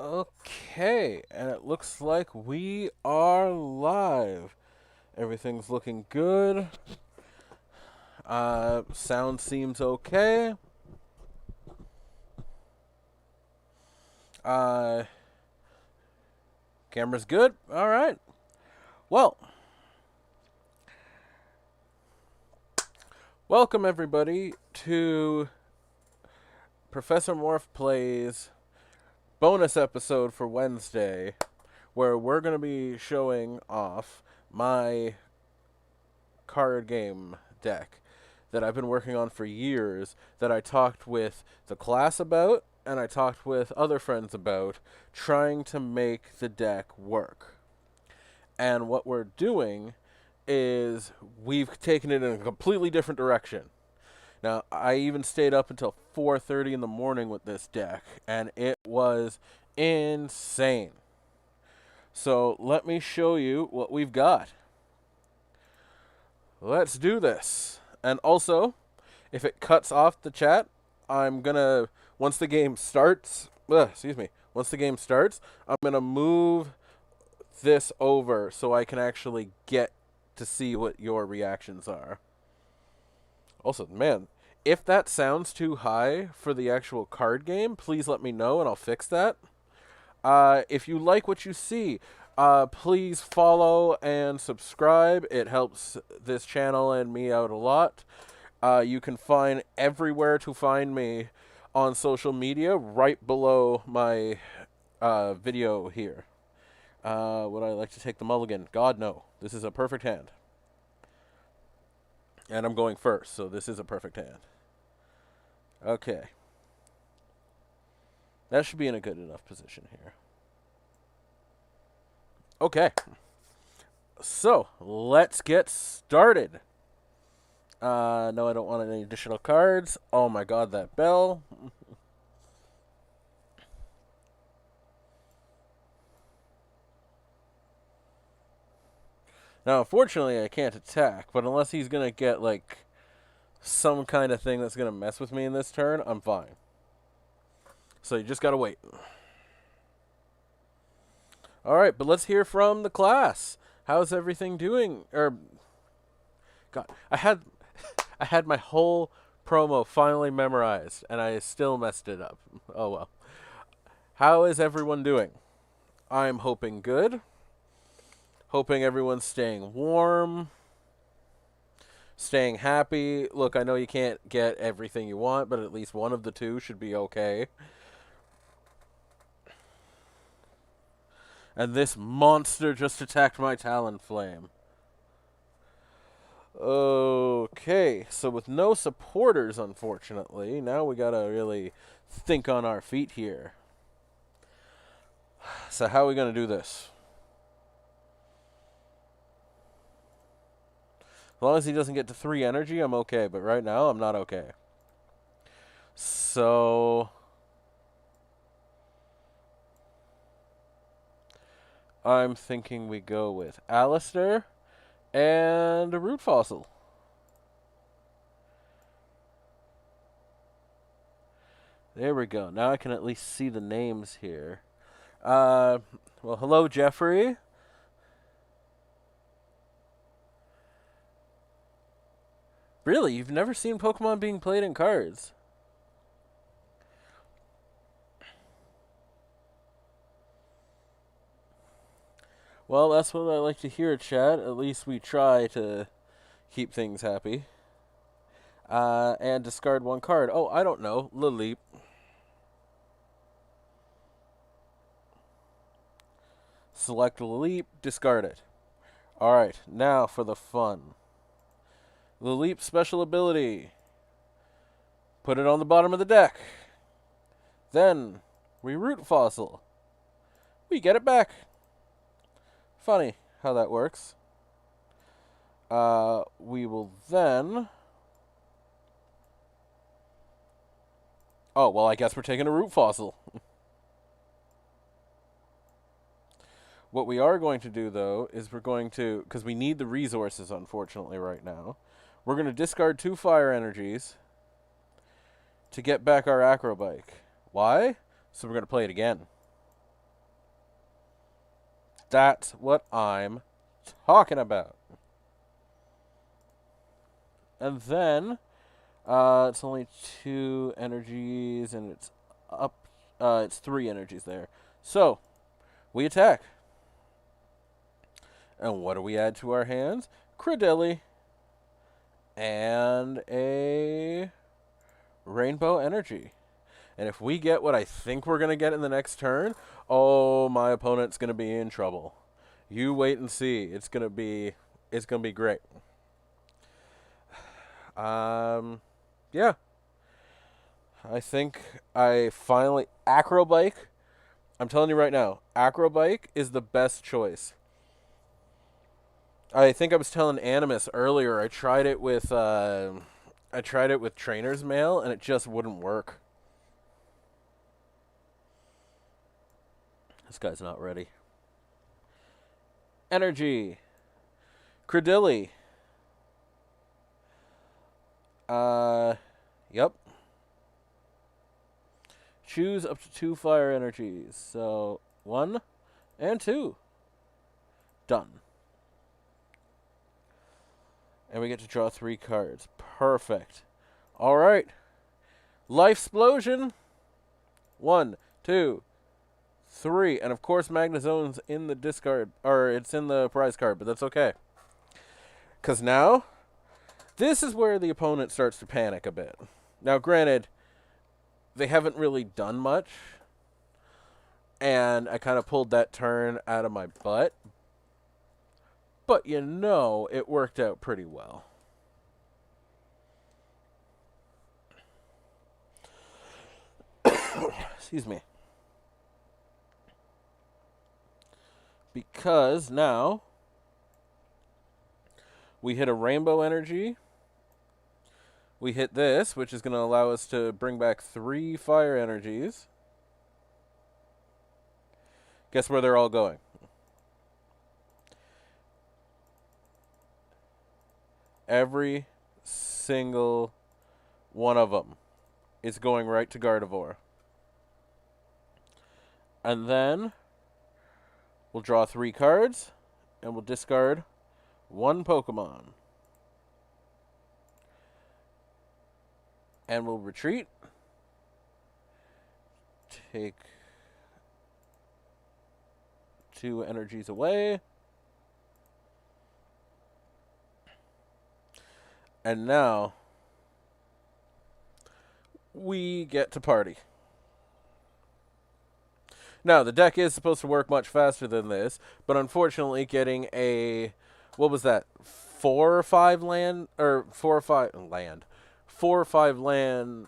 Okay, and it looks like we are live. Everything's looking good. Sound seems okay. Uh, Camera's good. All right. Well, welcome everybody to Professor Morph Plays bonus episode for Wednesday, where we're going to be showing off my card game deck that I've been working on for years, that I talked with the class about and I talked with other friends about, trying to make the deck work. And what we're doing is we've taken it in a completely different direction. Now, I even stayed up until 4:30 in the morning with this deck, and it was insane. So let me show you what we've got. Let's do this. And also, if it cuts off the chat, I'm gonna once the game starts. Once the game starts, I'm gonna move this over so I can actually get to see what your reactions are. Also, man, if that sounds too high for the actual card game, please let me know and I'll fix that. If you like what you see, please follow and subscribe. It helps this channel and me out a lot. You can find everywhere to find me on social media right below my video here. Would I like to take the mulligan? God, no. This is a perfect hand. And I'm going first, so this is a perfect hand. Okay. That should be in a good enough position here. Okay. So, let's get started. No, I don't want any additional cards. Oh my god, that bell. Now, unfortunately, I can't attack, but unless he's going to get, like, some kind of thing that's going to mess with me in this turn, I'm fine. So you just got to wait. Alright, but let's hear from the class. How's everything doing? God, I had my whole promo finally memorized, and I still messed it up. Oh well. How is everyone doing? I'm hoping good. Hoping everyone's staying warm. Staying happy. Look, I know you can't get everything you want, but at least one of the two should be okay. And this monster just attacked my Talonflame. Okay, so with no supporters, unfortunately, now we gotta really think on our feet here. So how are we gonna do this? As long as he doesn't get to 3 energy, I'm okay, but right now, I'm not okay. So I'm thinking we go with Alistair and a root fossil. There we go. Now I can at least see the names here. Well, hello, Jeffrey. Really? You've never seen Pokemon being played in cards? Well, that's what I like to hear, chat. At least we try to keep things happy. And discard 1 card. Oh, I don't know. Lilip. Select Lilip, discard it. Alright, now for the fun. Lilip special ability. Put it on the bottom of the deck. Then, we root fossil. We get it back. Funny how that works. We will then... Oh, well, I guess we're taking a root fossil. What we are going to do, though, is we're going to... Because we need the resources, unfortunately, right now. We're going to discard 2 fire energies to get back our acrobike. Why? So we're going to play it again. That's what I'm talking about. And then it's only 2 energies, and it's up. It's 3 energies there. So we attack. And what do we add to our hands? Credilli and a rainbow energy. And if we get what I think we're going to get in the next turn, oh, my opponent's going to be in trouble. You wait and see. It's going to be great. Yeah. I think I finally Acrobike. I'm telling you right now, Acrobike is the best choice. I think I was telling Animus earlier. I tried it with Trainer's Mail, and it just wouldn't work. This guy's not ready. Energy. Credilli. Yep. Choose up to 2 fire energies. So 1 and 2. Done. And we get to draw 3 cards. Perfect. All right. Life-splosion. 1, 2, 3. And of course, Magnazone's in the discard, or it's in the prize card, but that's okay. Because now, this is where the opponent starts to panic a bit. Now, granted, they haven't really done much, and I kind of pulled that turn out of my butt. But you know, it worked out pretty well. Excuse me. Because now we hit a rainbow energy. We hit this, which is going to allow us to bring back 3 fire energies. Guess where they're all going? Every single one of them is going right to Gardevoir. And then we'll draw 3 cards, and we'll discard 1 Pokemon. And we'll retreat. Take 2 energies away. And now we get to party. Now, the deck is supposed to work much faster than this, but unfortunately getting a, what was that, 4 or 5 land, or 4 or 5 land, 4 or 5 land,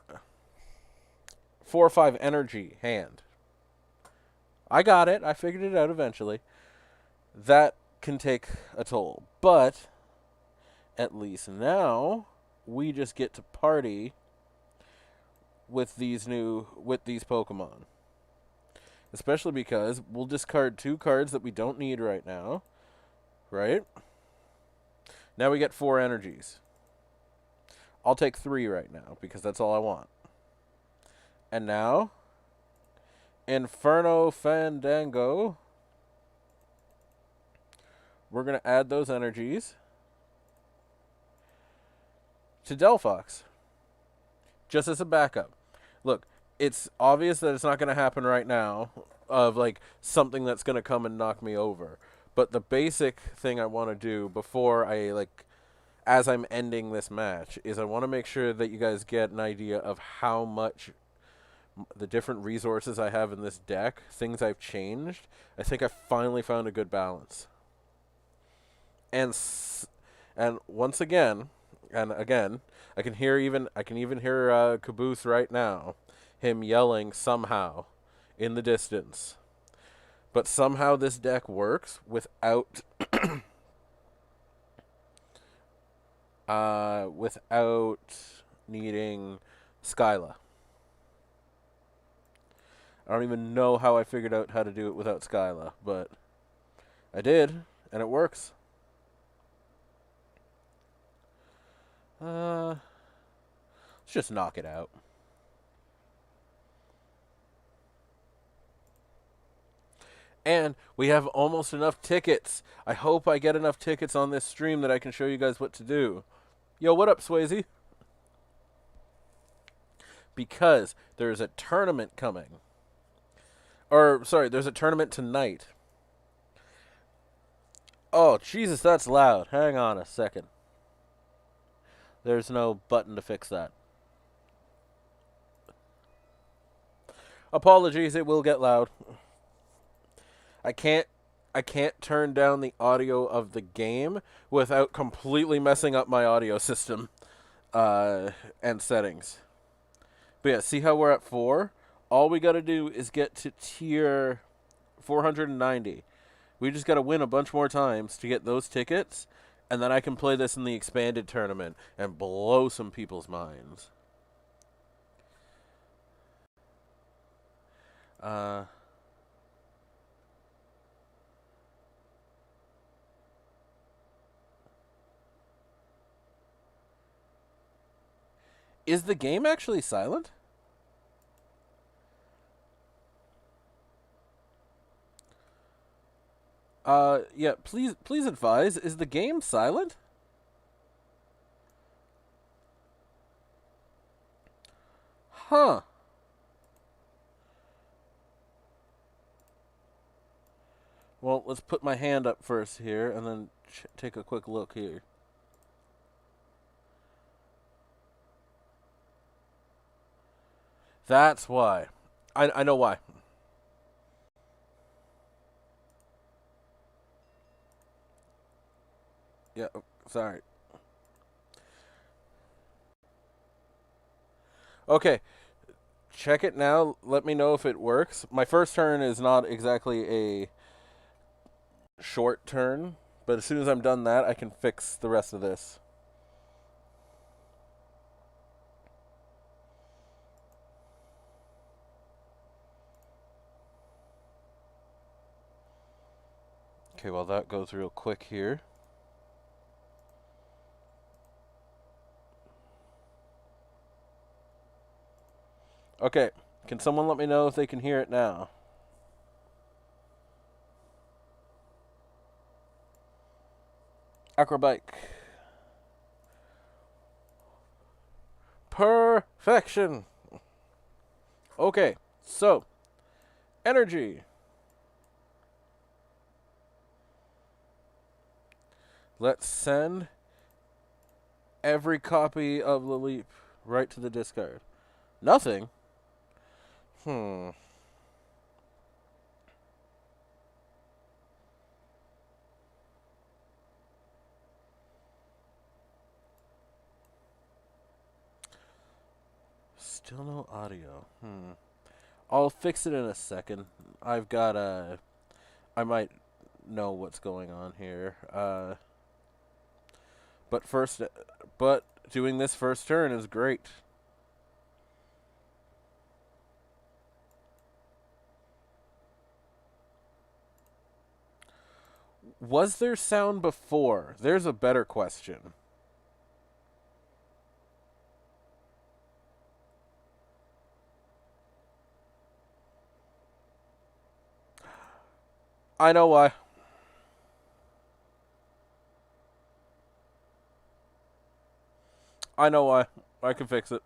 4 or 5 energy hand. I got it. I figured it out eventually. That can take a toll. But at least now we just get to party with these Pokemon. Especially because we'll discard 2 cards that we don't need right now. Right? Now we get 4 energies. I'll take 3 right now because that's all I want. And now, Inferno Fandango. We're going to add those energies to Delphox. Just as a backup. Look, it's obvious that it's not going to happen right now of like something that's going to come and knock me over. But the basic thing I want to do before I as I'm ending this match is I want to make sure that you guys get an idea of how much the different resources I have in this deck, things I've changed. I think I finally found a good balance. And once again, I can even hear Caboose right now, him yelling somehow in the distance. But somehow this deck works without without needing Skyla. I don't even know how I figured out how to do it without Skyla, but I did, and it works. Let's just knock it out. And we have almost enough tickets. I hope I get enough tickets on this stream that I can show you guys what to do. Yo, what up, Swayze? Because there's a tournament coming. Or, sorry, there's a tournament tonight. Oh, Jesus, that's loud. Hang on a second. There's no button to fix that. Apologies, it will get loud. I can't turn down the audio of the game without completely messing up my audio system and settings. But yeah, see how we're at 4? All we got to do is get to tier 490. We just got to win a bunch more times to get those tickets, and then I can play this in the expanded tournament and blow some people's minds. Is the game actually silent? Yeah, please advise, is the game silent? Huh. Well, let's put my hand up first here, and then take a quick look here. That's why. I know why. Yeah, sorry. Okay, check it now. Let me know if it works. My first turn is not exactly a short turn, but as soon as I'm done that, I can fix the rest of this. Okay, well that goes real quick here. Okay, can someone let me know if they can hear it now? Acrobike. Perfection. Okay, so energy. Let's send every copy of the leap right to the discard. Nothing? Still no audio. I'll fix it in a second. I've got I might know what's going on here. But doing this first turn is great. Was there sound before? There's a better question. I know why. I know why. I can fix it.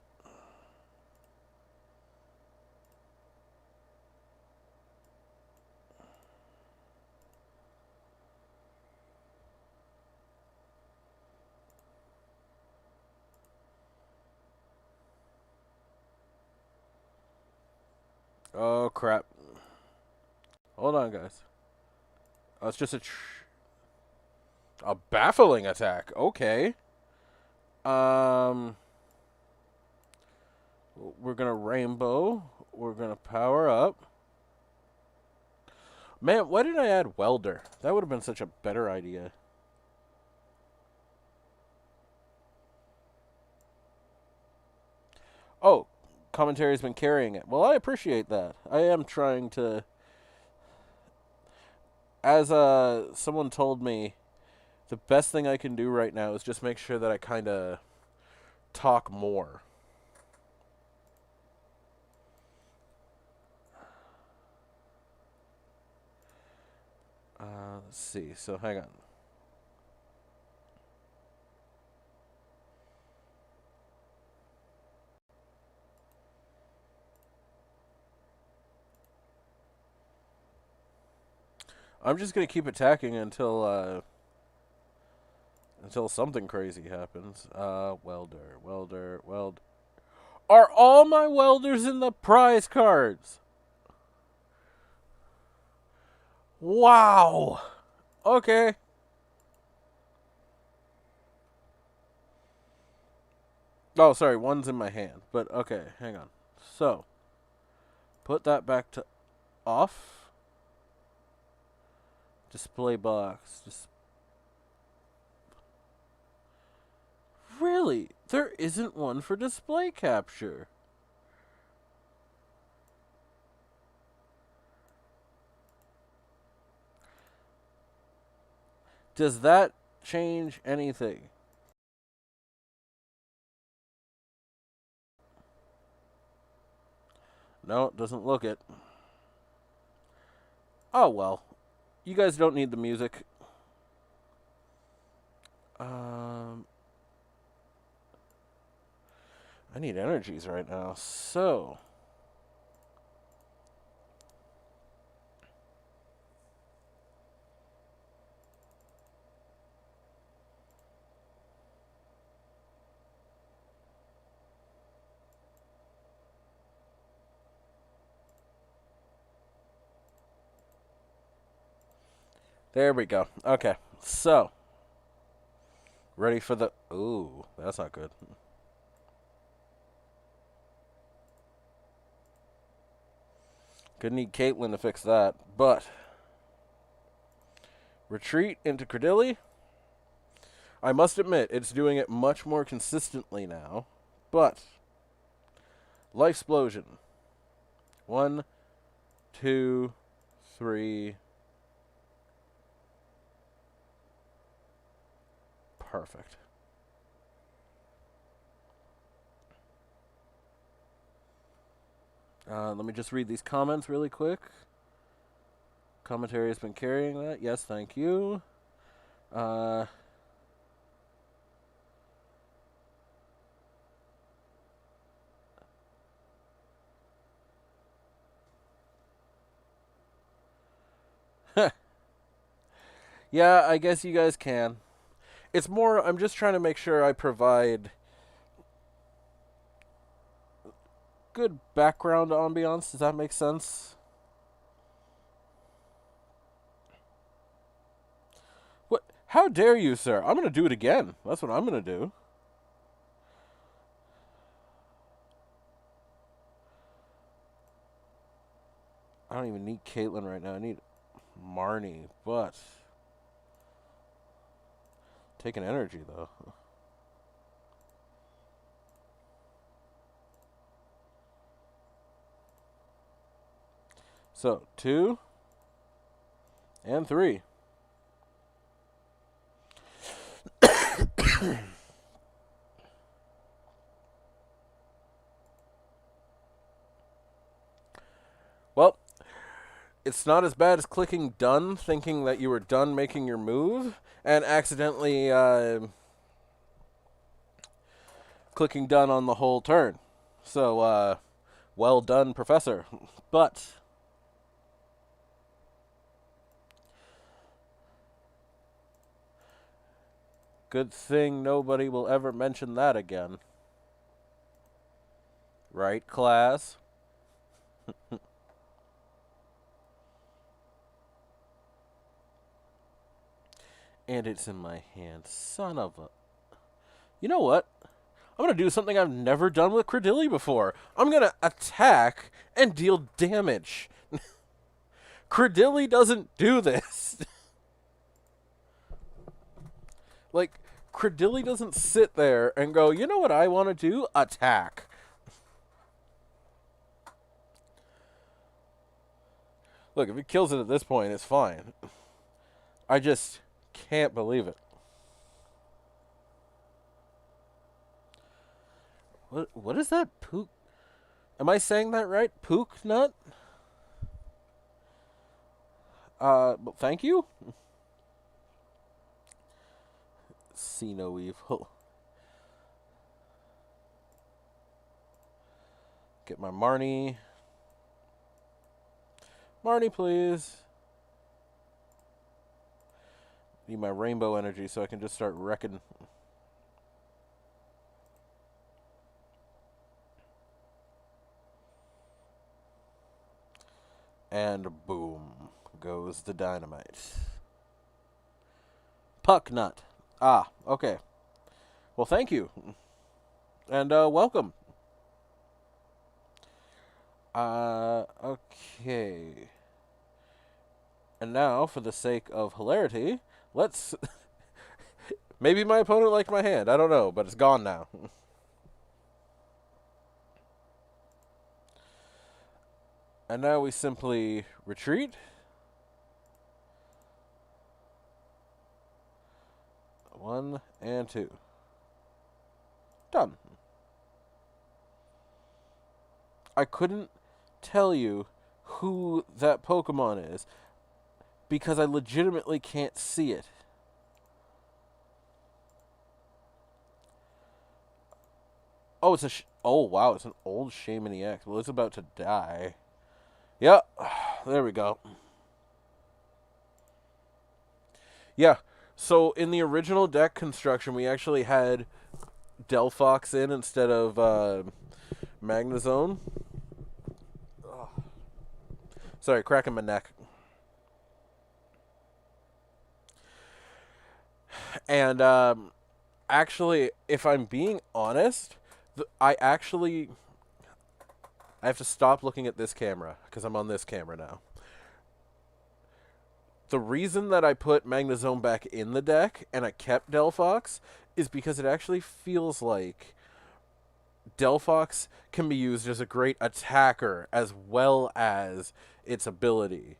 Oh, crap. Hold on, guys. Oh, it's just a baffling attack. Okay. We're gonna rainbow. We're gonna power up. Man, why didn't I add welder? That would have been such a better idea. Oh, commentary's been carrying it. Well, I appreciate that. I am trying to, as someone told me, the best thing I can do right now is just make sure that I kind of talk more. Let's see. So hang on. I'm just gonna keep attacking until something crazy happens. Weld. Are all my welders in the prize cards? Wow. Okay. Oh, sorry, one's in my hand. But okay, hang on. So, put that back to off. Display box. Really? There isn't one for display capture. Does that change anything? No, it doesn't look it. Oh well. You guys don't need the music. I need energies right now. So, there we go. Okay. So, ready for the... Ooh, that's not good. Gonna need Caitlin to fix that. But, retreat into Credilli. I must admit, it's doing it much more consistently now. But, Life Explosion. 1, 2, 3. Perfect. Let me just read these comments really quick. Commentary has been carrying that. Yes, thank you. Yeah, I guess you guys can. It's more, I'm just trying to make sure I provide good background ambiance. Does that make sense? What? How dare you, sir? I'm going to do it again. That's what I'm going to do. I don't even need Caitlin right now. I need Marnie, but... Taking energy, though. So, 2 and 3. Well, it's not as bad as clicking done, thinking that you were done making your move, and accidentally clicking done on the whole turn. So, well done, Professor. But good thing nobody will ever mention that again. Right, class? And it's in my hand. Son of a... You know what? I'm going to do something I've never done with Credilli before. I'm going to attack and deal damage. Credilli doesn't do this. Like, Credilli doesn't sit there and go, you know what I want to do? Attack. Look, if he kills it at this point, it's fine. I just can't believe it. What is that? Pook? Am I saying that right? Pook nut? But thank you. See no evil. Get my Marnie. Marnie, please. Need my rainbow energy so I can just start wrecking. And boom goes the dynamite. Puck nut. Ah, okay. Well, thank you. And welcome. Okay. And now, for the sake of hilarity, let's... Maybe my opponent liked my hand. I don't know, but it's gone now. And now we simply retreat. One and two. Done. I couldn't tell you who that Pokemon is because I legitimately can't see it. Oh, it's a... oh, wow, it's an old Shaman EX. Well, it's about to die. Yep, there we go. Yeah, so in the original deck construction, we actually had Delphox in instead of Magnezone. Ugh. Sorry, cracking my neck. And actually, if I'm being honest, I have to stop looking at this camera because I'm on this camera now. The reason that I put Magnezone back in the deck and I kept Delphox is because it actually feels like Delphox can be used as a great attacker as well as its ability.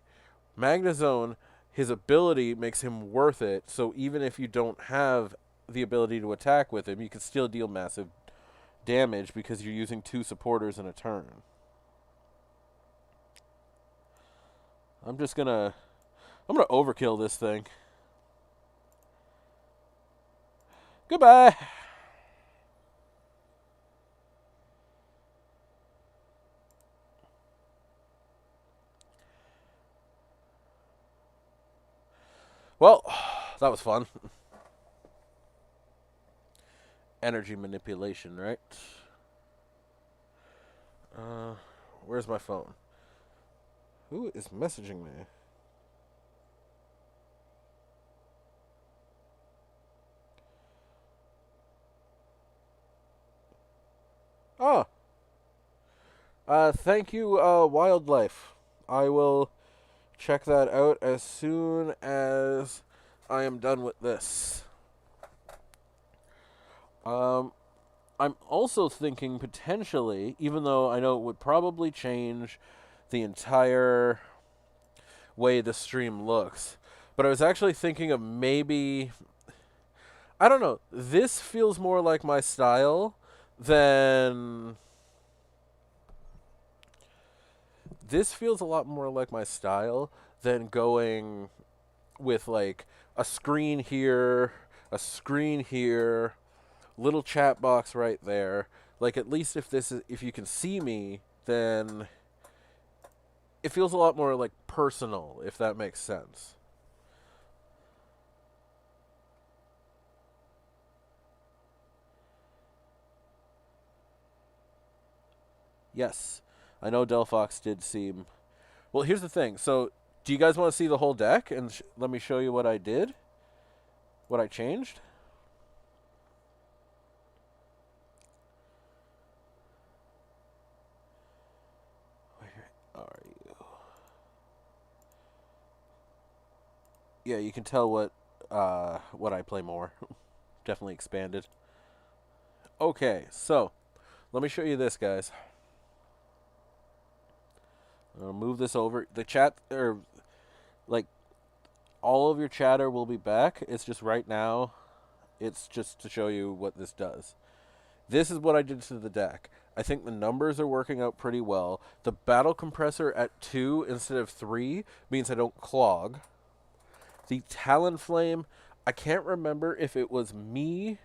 Magnezone, his ability makes him worth it, so even if you don't have the ability to attack with him, you can still deal massive damage because you're using two supporters in a turn. I'm gonna overkill this thing. Goodbye. Well, that was fun. Energy manipulation, right? Where's my phone? Who is messaging me? Oh. Thank you, Wildlife. I will check that out as soon as I am done with this. I'm also thinking potentially, even though I know it would probably change the entire way the stream looks, but I was actually thinking of maybe... I don't know. This feels more like my style than... This feels a lot more like my style than going with, like, a screen here, little chat box right there. Like, at least if you can see me, then it feels a lot more, like, personal, if that makes sense. Yes, I know Delphox did seem... Well, here's the thing. So, do you guys want to see the whole deck? And let me show you what I did? What I changed? Where are you? Yeah, you can tell what I play more. Definitely expanded. Okay, so let me show you this, guys. I'll move this over. The chat, or like, all of your chatter will be back. It's just right now, it's just to show you what this does. This is what I did to the deck. I think the numbers are working out pretty well. The battle compressor at 2 instead of 3 means I don't clog. The Talonflame, I can't remember if it was me,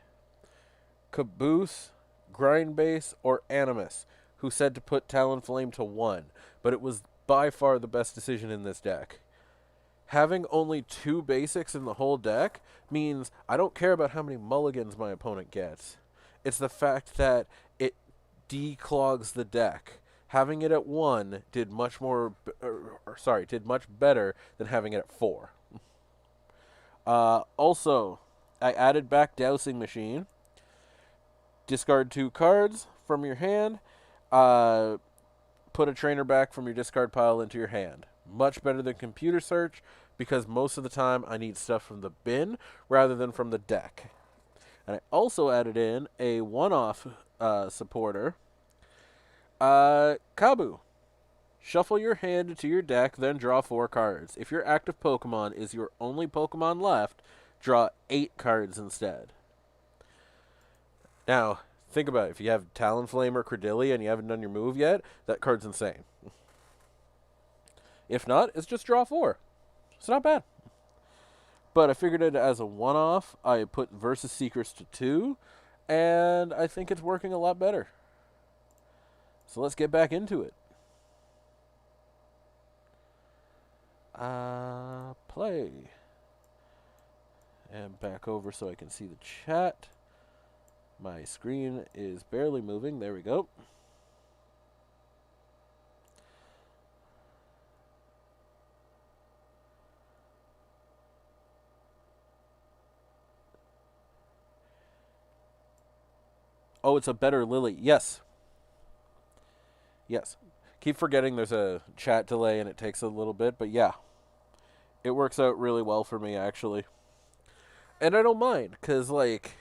Caboose, Grindbase, or Animus who said to put Talonflame to 1, but it was by far the best decision in this deck. Having only 2 basics in the whole deck means I don't care about how many mulligans my opponent gets. It's the fact that it declogs the deck. Having it at 1 did much better than having it at 4. Also, I added back Dowsing Machine. Discard 2 cards from your hand. Put a trainer back from your discard pile into your hand. Much better than computer search, because most of the time I need stuff from the bin rather than from the deck. And I also added in a one-off supporter. Kabu. Shuffle your hand to your deck, then draw 4 cards. If your active Pokemon is your only Pokemon left, draw 8 cards instead. Now, think about it. If you have Talonflame or Credillia and you haven't done your move yet, that card's insane. If not, it's just draw 4. It's not bad. But I figured it as a one-off. I put Versus Seekers to 2, and I think it's working a lot better. So let's get back into it. Play. And back over so I can see the chat. My screen is barely moving. There we go. Oh, it's a better Lily. Yes. Yes. Keep forgetting there's a chat delay and it takes a little bit, but yeah. It works out really well for me, actually. And I don't mind, because, like,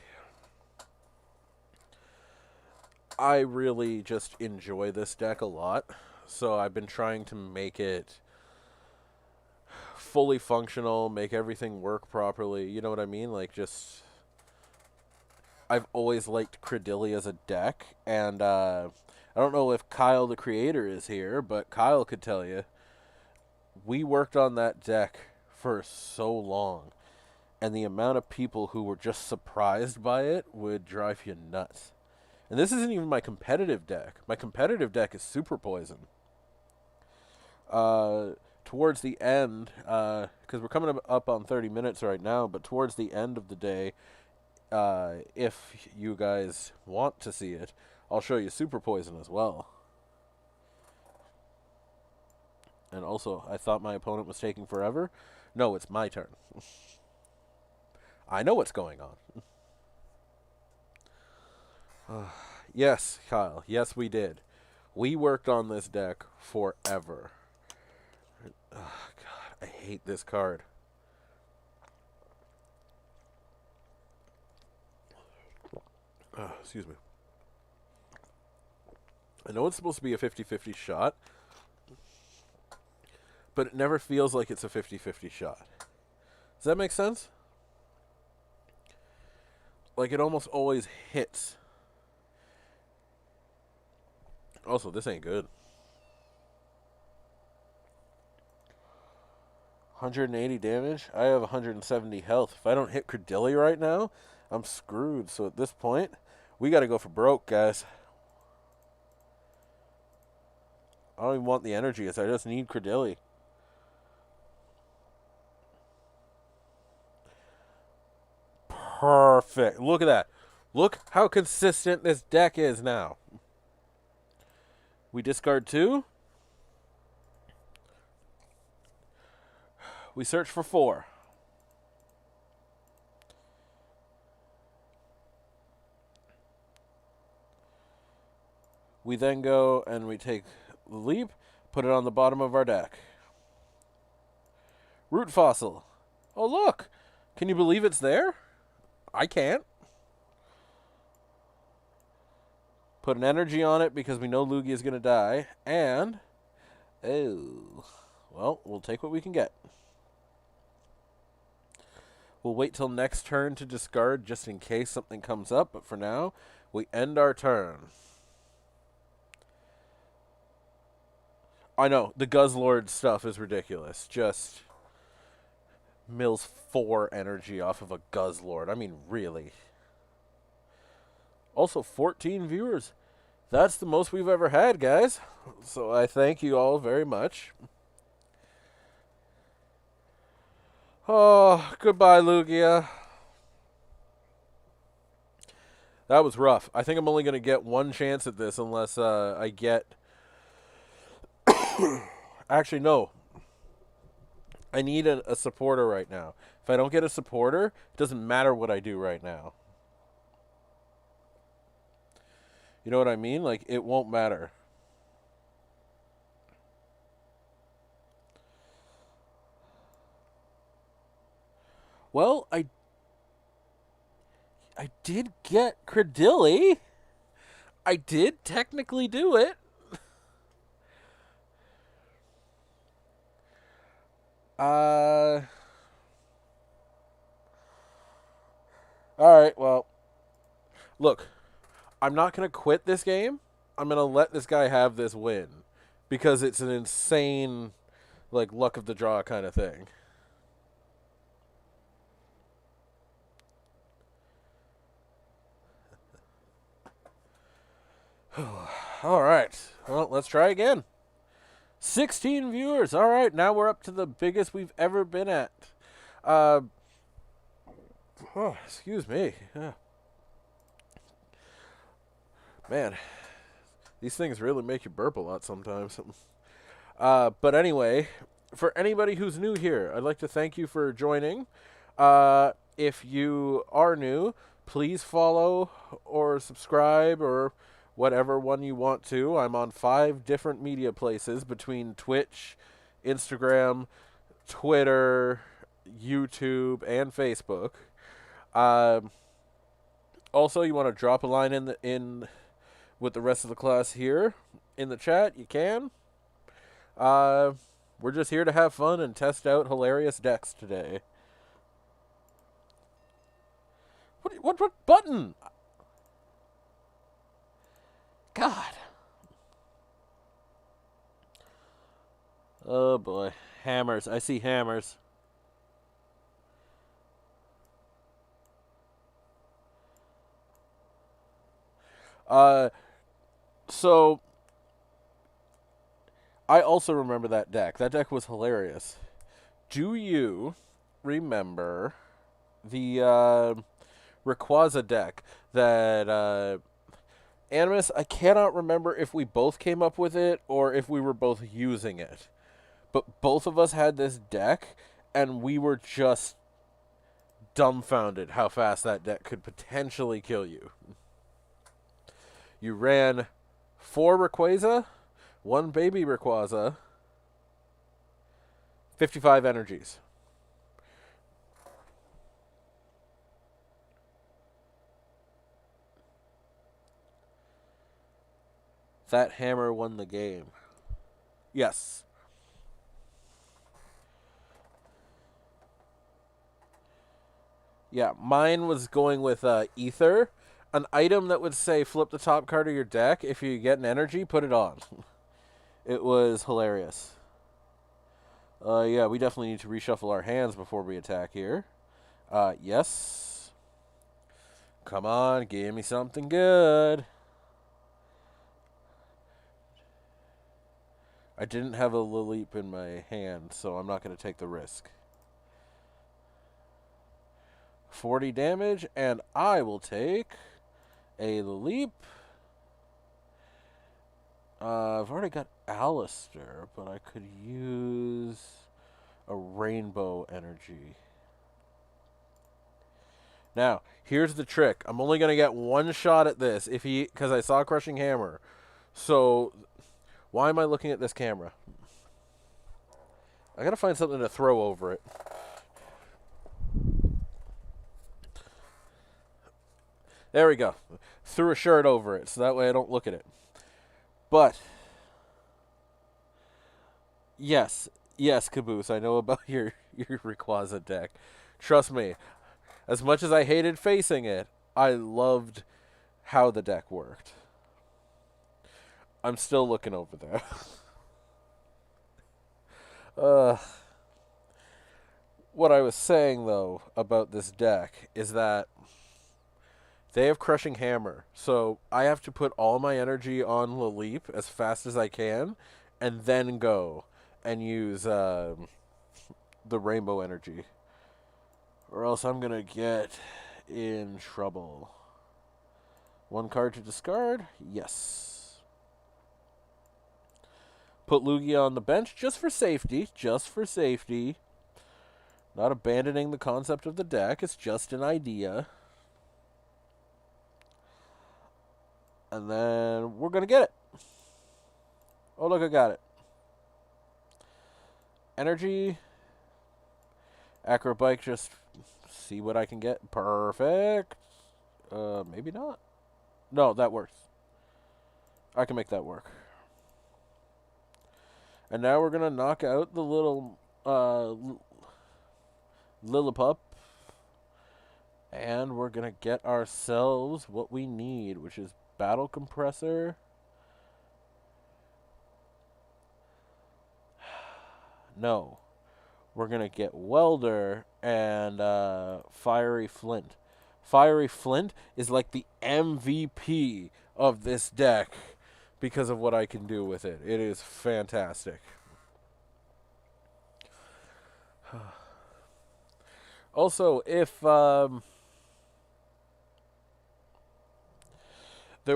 I really just enjoy this deck a lot. So I've been trying to make it fully functional, make everything work properly. You know what I mean? Like, just... I've always liked Credillia as a deck, and I don't know if Kyle the creator is here, but Kyle could tell you. We worked on that deck for so long, and the amount of people who were just surprised by it would drive you nuts. And this isn't even my competitive deck. My competitive deck is Super Poison. Towards the end, because we're coming up on 30 minutes right now, but towards the end of the day, if you guys want to see it, I'll show you Super Poison as well. And also, I thought my opponent was taking forever. No, it's my turn. I know what's going on. Yes, Kyle. Yes, we did. We worked on this deck forever. Oh, God, I hate this card. Excuse me. I know it's supposed to be a 50-50 shot, but it never feels like it's a 50-50 shot. Does that make sense? Like, it almost always hits. Also, this ain't good. 180 damage? I have 170 health. If I don't hit Credillia right now, I'm screwed. So at this point, we gotta go for broke, guys. I don't even want the energy, I just need Credillia. Perfect. Look at that. Look how consistent this deck is now. We discard 2. We search for 4. We then go and we take the leap, put it on the bottom of our deck. Root Fossil. Oh, look. Can you believe it's there? I can't. Put an energy on it because we know Lugia is going to die. And, oh, well, we'll take what we can get. We'll wait till next turn to discard just in case something comes up. But for now, we end our turn. I know. The Guzzlord stuff is ridiculous. Just mills 4 energy off of a Guzzlord. I mean, really. Also, 14 viewers. That's the most we've ever had, guys. So I thank you all very much. Oh, goodbye, Lugia. That was rough. I think I'm only going to get one chance at this unless I get... Actually, no. I need a supporter right now. If I don't get a supporter, it doesn't matter what I do right now. You know what I mean? Like, it won't matter. Well, I did get Credilli. I did technically do it. Alright, well. Look, I'm not going to quit this game. I'm going to let this guy have this win. Because it's an insane, like, luck of the draw kind of thing. Alright, well, let's try again. 16 viewers. Alright, now we're up to the biggest we've ever been at. Excuse me. Yeah. Man, these things really make you burp a lot sometimes. But anyway, for anybody who's new here, I'd like to thank you for joining. If you are new, please follow or subscribe or whatever one you want to. I'm on 5 different media places between Twitch, Instagram, Twitter, YouTube, and Facebook. Also, you want to drop a line in with the rest of the class here in the chat, you can. We're just here to have fun and test out hilarious decks today. What button? God. Oh boy. Hammers. I see hammers. So I also remember that deck. That deck was hilarious. Do you remember the Rayquaza deck that Animus? I cannot remember if we both came up with it or if we were both using it. But both of us had this deck, and we were just dumbfounded how fast that deck could potentially kill you. You ran 4 Rayquaza, 1 baby Rayquaza, 55 energies. That hammer won the game. Yes. Yeah, mine was going with Ether. An item that would say flip the top card of your deck. If you get an energy, put it on. It was hilarious. Yeah, we definitely need to reshuffle our hands before we attack here. Yes. Come on, give me something good. I didn't have a Lilip in my hand, so I'm not going to take the risk. 40 damage, and I will take a Lilip. I've already got Alistair, but I could use a Rainbow Energy. Now, here's the trick. I'm only going to get one shot at this because I saw Crushing Hammer. So, why am I looking at this camera? I got to find something to throw over it. There we go. Threw a shirt over it, so that way I don't look at it. But, yes, Caboose, I know about your Rayquaza deck. Trust me, as much as I hated facing it, I loved how the deck worked. I'm still looking over there. Uh, what I was saying, though, about this deck is that they have Crushing Hammer. So I have to put all my energy on Leap as fast as I can and then go and use the Rainbow Energy. Or else I'm going to get in trouble. One card to discard? Yes. Put Lugia on the bench just for safety. Just for safety. Not abandoning the concept of the deck. It's just an idea. And then we're going to get it. Oh, look, I got it. Energy. Acrobike, just see what I can get. Perfect. Maybe not. No, that works. I can make that work. And now we're going to knock out the little Lillipup. And we're going to get ourselves what we need, which is Battle Compressor. No. We're going to get Welder and Fiery Flint. Fiery Flint is like the MVP of this deck because of what I can do with it. It is fantastic. Also, if there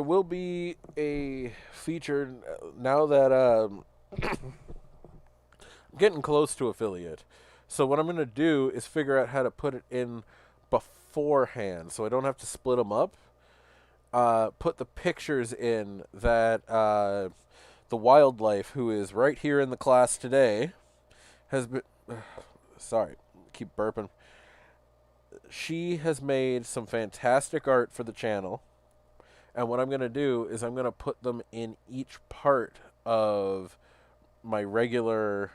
will be a feature now that I'm getting close to affiliate. So what I'm going to do is figure out how to put it in beforehand so I don't have to split them up. Put the pictures in that the wildlife, who is right here in the class today, has been... sorry, keep burping. She has made some fantastic art for the channel. And what I'm going to do is I'm going to put them in each part of my regular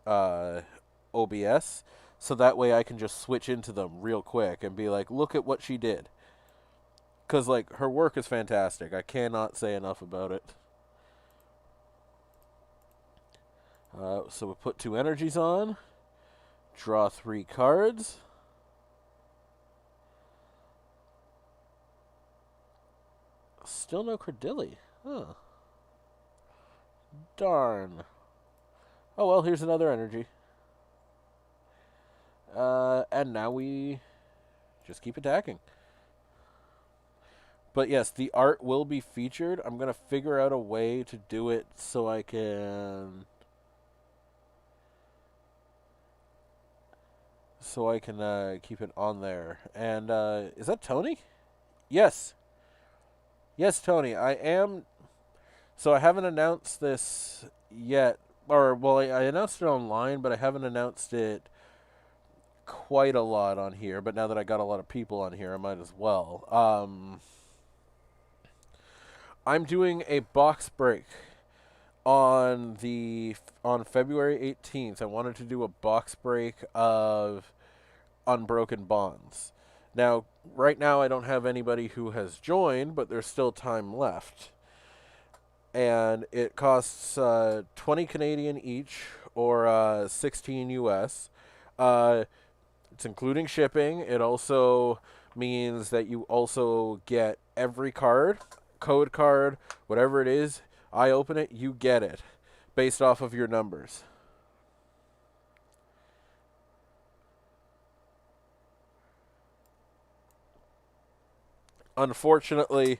OBS. So that way I can just switch into them real quick and be like, look at what she did. Because, like, her work is fantastic. I cannot say enough about it. So we put 2 energies on. Draw 3 cards. Still no Credilli. Huh. Darn. Oh, well, here's another energy. And now we just keep attacking. But yes, the art will be featured. I'm going to figure out a way to do it so I can... keep it on there. And is that Tony? Yes. Yes, Tony. I am... So I haven't announced this yet. Or, well, I announced it online, but I haven't announced it quite a lot on here. But now that I got a lot of people on here, I might as well. I'm doing a box break on February 18th. I wanted to do a box break of Unbroken Bonds. Now, right now I don't have anybody who has joined, but there's still time left. And it costs 20 Canadian each, or 16 US. It's including shipping. It also means that you also get every card, code card, whatever it is. I open it, you get it, based off of your numbers. Unfortunately,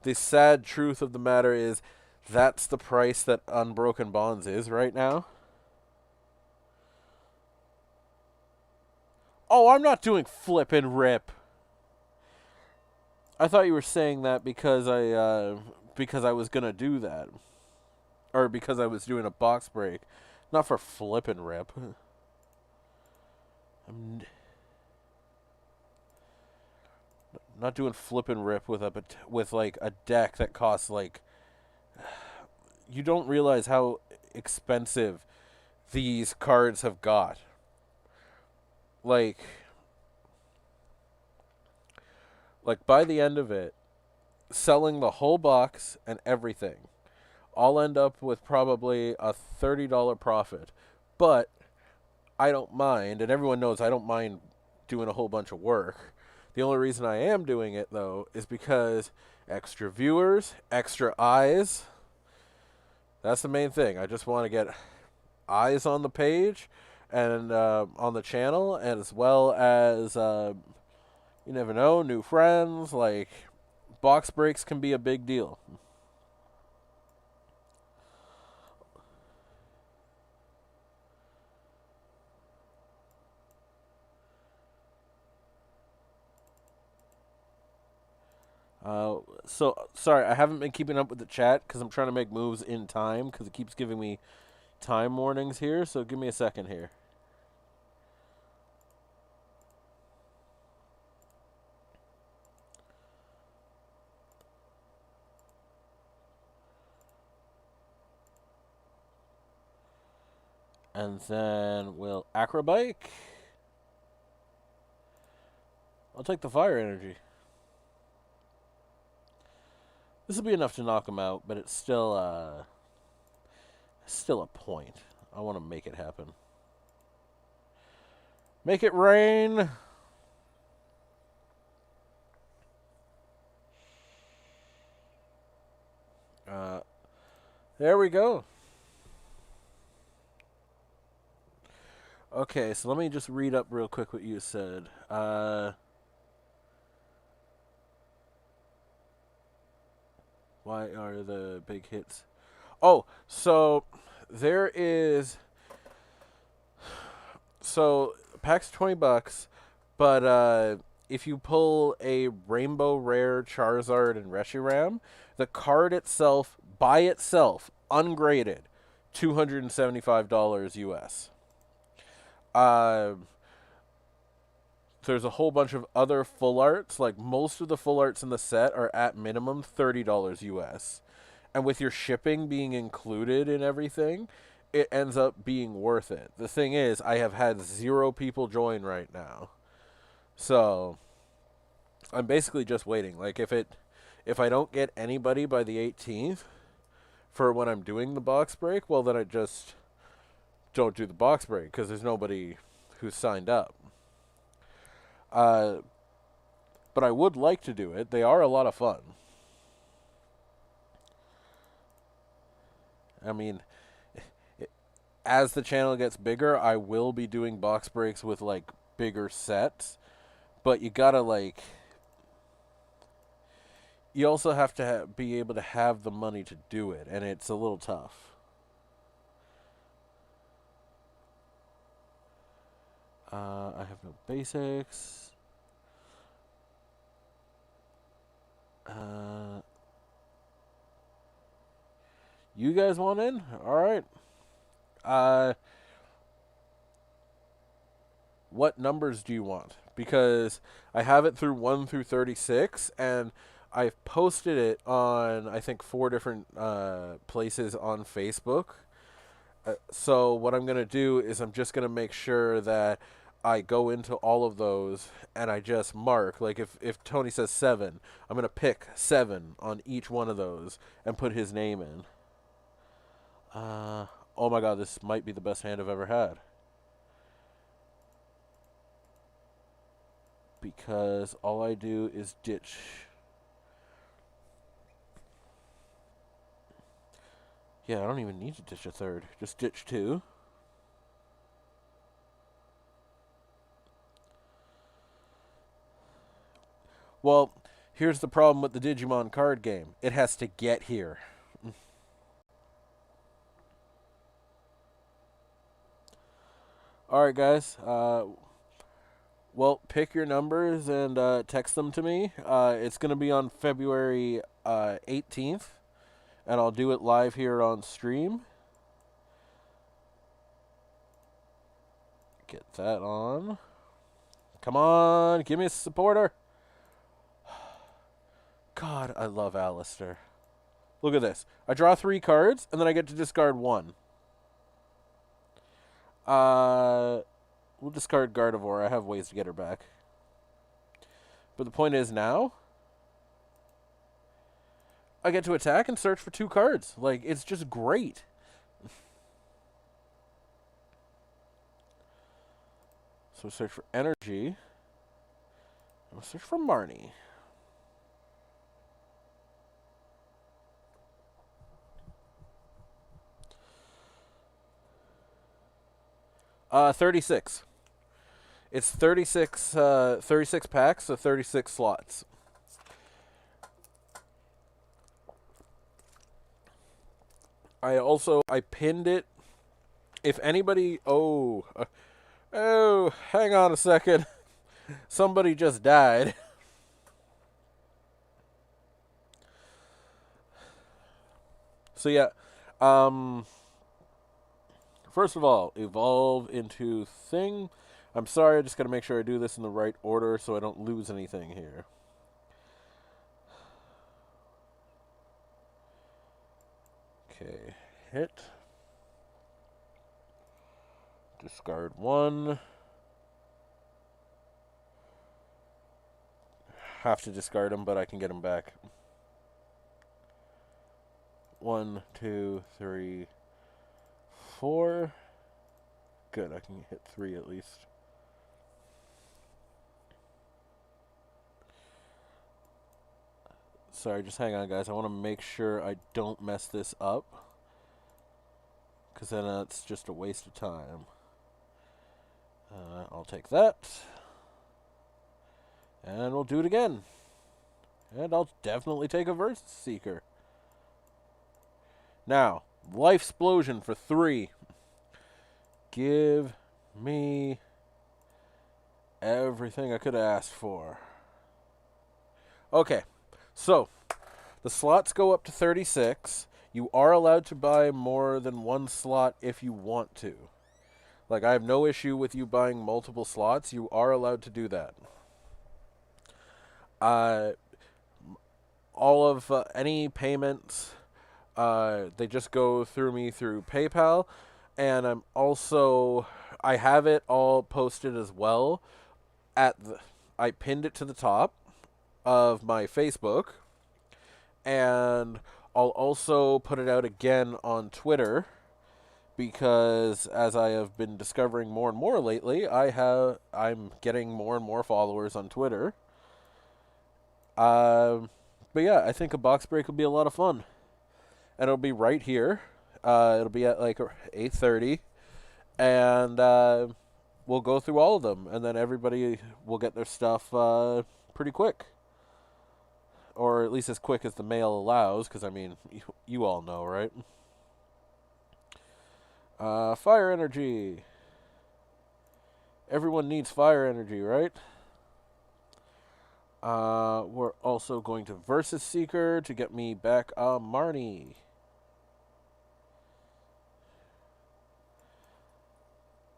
the sad truth of the matter is that's the price that Unbroken Bonds is right now. Oh, I'm not doing flip and rip. I thought you were saying that because I was gonna do that, or because I was doing a box break, not for flip and rip. I'm not doing flip and rip with like a deck that costs like... You don't realize how expensive these cards have got. Like by the end of it, selling the whole box and everything, I'll end up with probably a $30 profit But I don't mind, and everyone knows I don't mind doing a whole bunch of work. The only reason I am doing it, though, is because extra viewers, extra eyes. That's the main thing. I just want to get eyes on the page and on the channel, and as well as, you never know, new friends. Like, box breaks can be a big deal. So sorry, I haven't been keeping up with the chat because I'm trying to make moves in time because it keeps giving me time warnings here. So give me a second here. And then we'll acrobike. I'll take the fire energy. This will be enough to knock him out, but it's still a point. I want to make it happen. Make it rain. There we go. Okay, so let me just read up real quick what you said. Why are the big hits? Oh, so there is. So pack's $20, but if you pull a Rainbow Rare Charizard and Reshiram, the card itself, by itself, ungraded, $275 US. There's a whole bunch of other full arts. Like, most of the full arts in the set are at minimum $30 US. And with your shipping being included in everything, it ends up being worth it. The thing is, I have had 0 people join right now. So I'm basically just waiting. Like, if I don't get anybody by the 18th for when I'm doing the box break, well, then I just don't do the box break because there's nobody who's signed up. But I would like to do it. They are a lot of fun. I mean, as the channel gets bigger, I will be doing box breaks with, like, bigger sets. But you gotta, like... You also have to be able to have the money to do it, and it's a little tough. I have no basics. You guys want in? All right. What numbers do you want? Because I have it through 1 through 36, and I've posted it on, I think, 4 different places on Facebook. So what I'm going to do is I'm just going to make sure that I go into all of those and I just mark. Like, if Tony says 7, I'm going to pick 7 on each one of those and put his name in. Oh my god, this might be the best hand I've ever had. Because all I do is ditch. Yeah, I don't even need to ditch a third. Just ditch 2. Well, here's the problem with the Digimon card game. It has to get here. Alright, guys. Well, pick your numbers and text them to me. It's going to be on February 18th, and I'll do it live here on stream. Get that on. Come on, give me a supporter. God, I love Alistair. Look at this. I draw 3 cards, and then I get to discard 1. We'll discard Gardevoir. I have ways to get her back. But the point is now, I get to attack and search for 2 cards. Like, it's just great. So search for energy. We'll search for Marnie. Uh, 36. It's 36 packs, so 36 slots. I pinned it. If anybody, hang on a second. Somebody just died. So yeah, first of all, evolve into thing. I'm sorry, I just got to make sure I do this in the right order so I don't lose anything here. Okay, hit. Discard one. Have to discard them, but I can get them back. 1, 2, 3, 4. Good, I can hit 3 at least. Sorry, just hang on, guys. I want to make sure I don't mess this up, because then it's just a waste of time. I'll take that. And we'll do it again. And I'll definitely take a Versus Seeker. Now, Life Explosion for 3. Give me everything I could have asked for. Okay, so the slots go up to 36. You are allowed to buy more than one slot if you want to. Like, I have no issue with you buying multiple slots. You are allowed to do that. All of any payments, they just go through me through PayPal. And I have it all posted as well. I pinned it to the top of my Facebook. And I'll also put it out again on Twitter, because as I have been discovering more and more lately, I'm getting more and more followers on Twitter. But yeah, I think a box break will be a lot of fun. And it'll be right here. It'll be at like 8:30. And we'll go through all of them. And then everybody will get their stuff pretty quick. Or at least as quick as the mail allows. Because, I mean, you all know, right? Fire energy. Everyone needs fire energy, right? We're also going to Versus Seeker to get me back Marnie.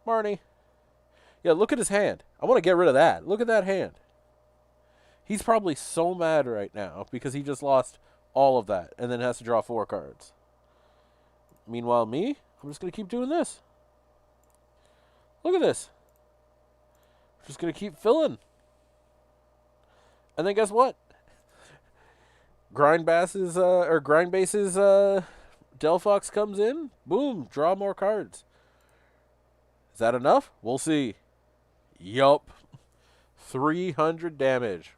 Marnie. Yeah, look at his hand. I want to get rid of that. Look at that hand. He's probably so mad right now because he just lost all of that and then has to draw 4 cards. Meanwhile, me, I'm just going to keep doing this. Look at this. I'm just going to keep filling. And then guess what? Grindbase's Delphox comes in. Boom, draw more cards. Is that enough? We'll see. Yup. 300 damage.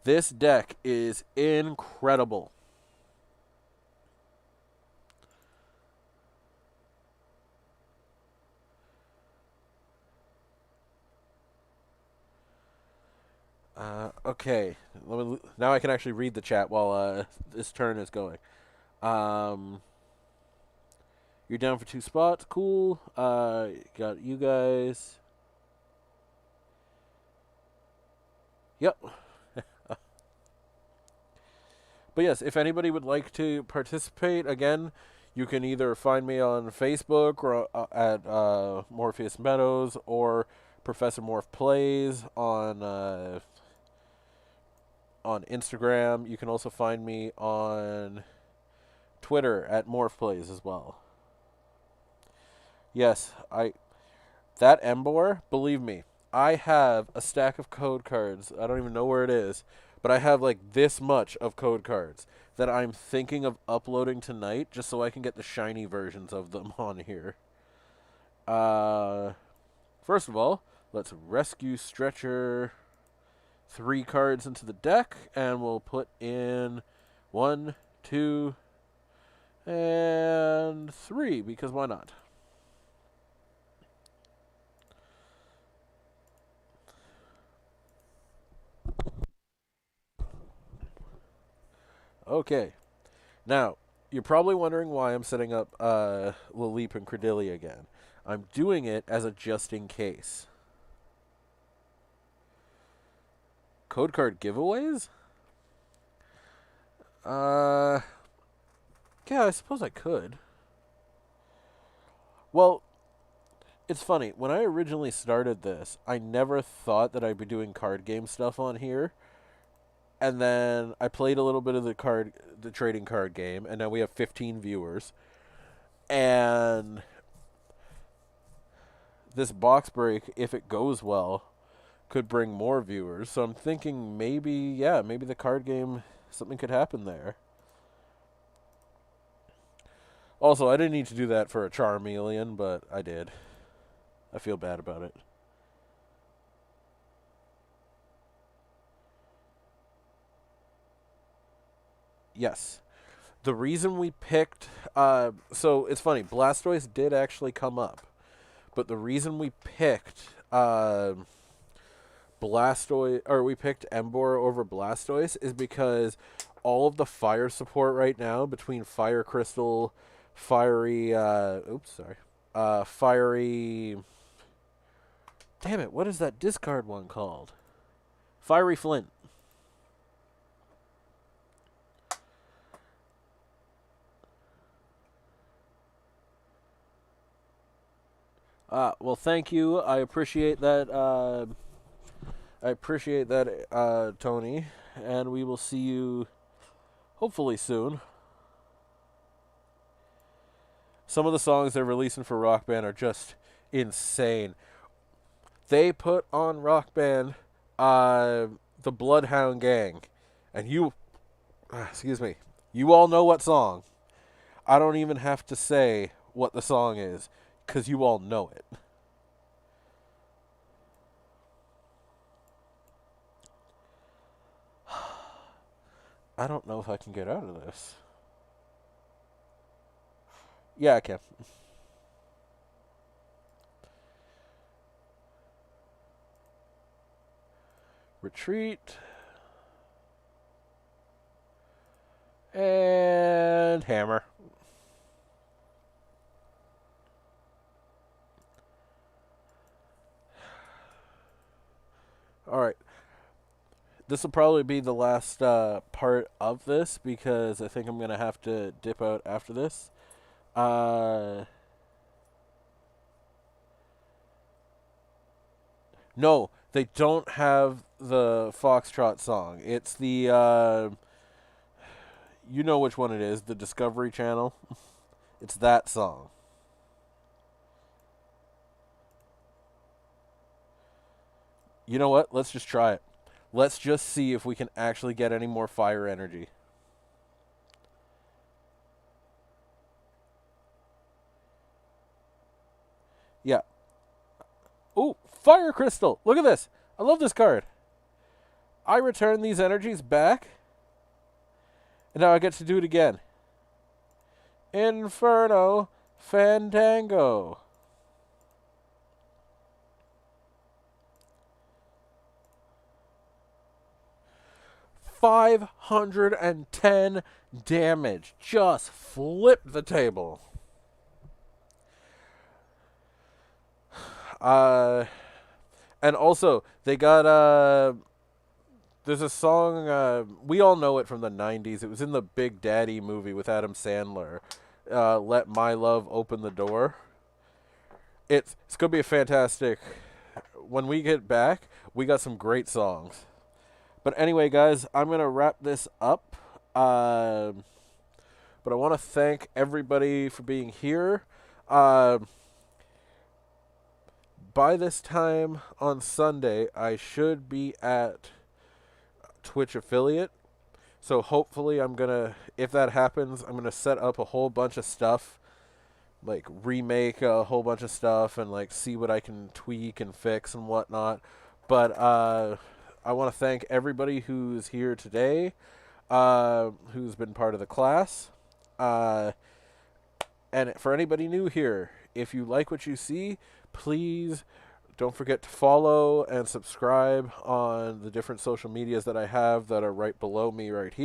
This deck is incredible. Okay. Now I can actually read the chat while this turn is going. You're down for 2 spots. Cool. Got you guys. Yep. But yes, if anybody would like to participate, again, you can either find me on Facebook or at Morpheus Meadows, or Professor Morph Plays on Instagram. You can also find me on Twitter at Morph Plays as well. Yes, that Embor, believe me, I have a stack of code cards. I don't even know where it is, but I have like this much of code cards that I'm thinking of uploading tonight just so I can get the shiny versions of them on here. First of all, let's rescue Stretcher 3 cards into the deck, and we'll put in 1, 2, and 3, because why not? Okay. Now, you're probably wondering why I'm setting up Laleep and Cordelia again. I'm doing it as a just in case. Code card giveaways? Yeah, I suppose I could. Well, it's funny. When I originally started this, I never thought that I'd be doing card game stuff on here. And then I played a little bit of the trading card game, and now we have 15 viewers. And this box break, if it goes well, could bring more viewers. So I'm thinking maybe the card game, something could happen there. Also, I didn't need to do that for a Charmeleon, but I did. I feel bad about it. Yes. The reason we picked... so, it's funny. Blastoise did actually come up. But the reason we picked... we picked Emboar over Blastoise is because all of the fire support right now between Fire Crystal, Fiery, Fiery, damn it, what is that discard one called? Fiery Flint. Well, thank you. I appreciate that. Tony. And we will see you hopefully soon. Some of the songs they're releasing for Rock Band are just insane. They put on Rock Band the Bloodhound Gang. And you all know what song. I don't even have to say what the song is, because you all know it. I don't know if I can get out of this. Yeah, I can. Retreat. And hammer. Alright. This will probably be the last part of this, because I think I'm going to have to dip out after this. No, they don't have the Foxtrot song. It's the, you know which one it is, the Discovery Channel. It's that song. You know what? Let's just try it. Let's just see if we can actually get any more fire energy. Yeah. Ooh, Fire Crystal! Look at this! I love this card. I return these energies back. And now I get to do it again. Inferno Fandango. $510 damage. Just flip the table. And also, they got, there's a song, we all know it from the 90s. It was in the Big Daddy movie with Adam Sandler. Let My Love Open the Door. It's going to be a fantastic... When we get back, we got some great songs. But anyway, guys, I'm going to wrap this up. But I want to thank everybody for being here. By this time on Sunday, I should be at Twitch affiliate. So hopefully I'm going to, if that happens, I'm going to set up a whole bunch of stuff like remake a whole bunch of stuff and like see what I can tweak and fix and whatnot. But I want to thank everybody who's here today, who's been part of the class. And for anybody new here, if you like what you see, please don't forget to follow and subscribe on the different social medias that I have that are right below me right here.